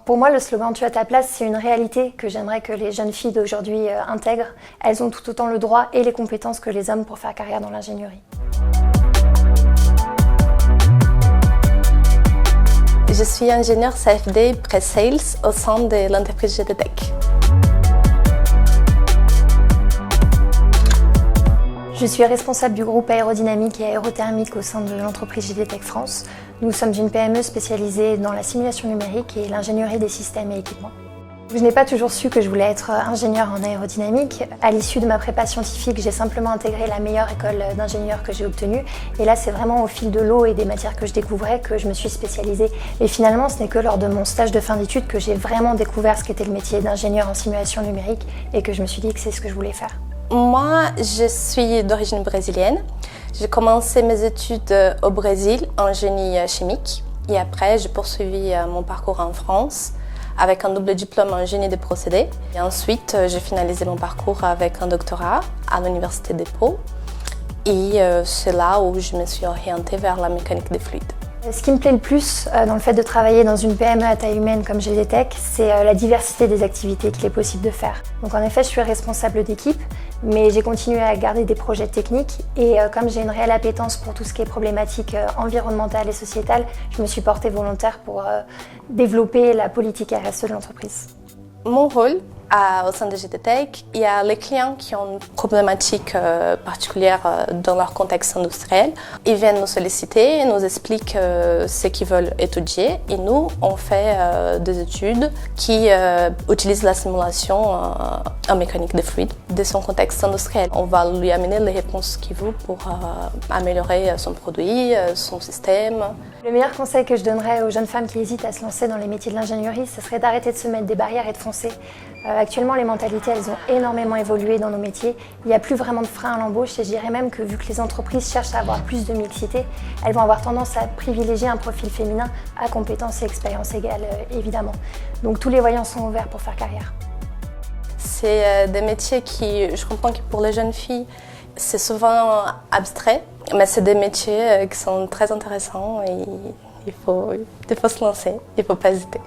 Pour moi, le slogan « Tu as ta place », c'est une réalité que j'aimerais que les jeunes filles d'aujourd'hui intègrent. Elles ont tout autant le droit et les compétences que les hommes pour faire carrière dans l'ingénierie. Je suis ingénieure CFD Pre-Sales au sein de l'entreprise GTTech. Je suis responsable du groupe aérodynamique et aérothermique au sein de l'entreprise GTTech France. Nous sommes une PME spécialisée dans la simulation numérique et l'ingénierie des systèmes et équipements. Je n'ai pas toujours su que je voulais être ingénieure en aérodynamique. À l'issue de ma prépa scientifique, j'ai simplement intégré la meilleure école d'ingénieur que j'ai obtenue. Et là, c'est vraiment au fil de l'eau et des matières que je découvrais que je me suis spécialisée. Et finalement, ce n'est que lors de mon stage de fin d'études que j'ai vraiment découvert ce qu'était le métier d'ingénieur en simulation numérique et que je me suis dit que c'est ce que je voulais faire. Moi, je suis d'origine brésilienne. J'ai commencé mes études au Brésil en génie chimique et après j'ai poursuivi mon parcours en France avec un double diplôme en génie des procédés. Et ensuite, j'ai finalisé mon parcours avec un doctorat à l'Université de Pau et c'est là où je me suis orientée vers la mécanique des fluides. Ce qui me plaît le plus dans le fait de travailler dans une PME à taille humaine comme GTTech, c'est la diversité des activités qu'il est possible de faire. Donc en effet, je suis responsable d'équipe, mais j'ai continué à garder des projets techniques et comme j'ai une réelle appétence pour tout ce qui est problématique environnementale et sociétale, je me suis portée volontaire pour développer la politique RSE de l'entreprise. Mon rôle au sein de GTTech, il y a les clients qui ont une problématique particulière dans leur contexte industriel. Ils viennent nous solliciter, nous expliquent ce qu'ils veulent étudier et nous, on fait des études qui utilisent la simulation en mécanique des fluides de son contexte industriel. On va lui amener les réponses qu'il veut pour améliorer son produit, son système. Le meilleur conseil que je donnerais aux jeunes femmes qui hésitent à se lancer dans les métiers de l'ingénierie, ce serait d'arrêter de se mettre des barrières et de foncer. Actuellement, les mentalités, elles ont énormément évolué dans nos métiers. Il n'y a plus vraiment de frein à l'embauche et je dirais même que vu que les entreprises cherchent à avoir plus de mixité, elles vont avoir tendance à privilégier un profil féminin à compétences et expériences égales, évidemment. Donc tous les voyants sont ouverts pour faire carrière. C'est des métiers qui, je comprends que pour les jeunes filles, c'est souvent abstrait, mais c'est des métiers qui sont très intéressants et il faut se lancer, il ne faut pas hésiter.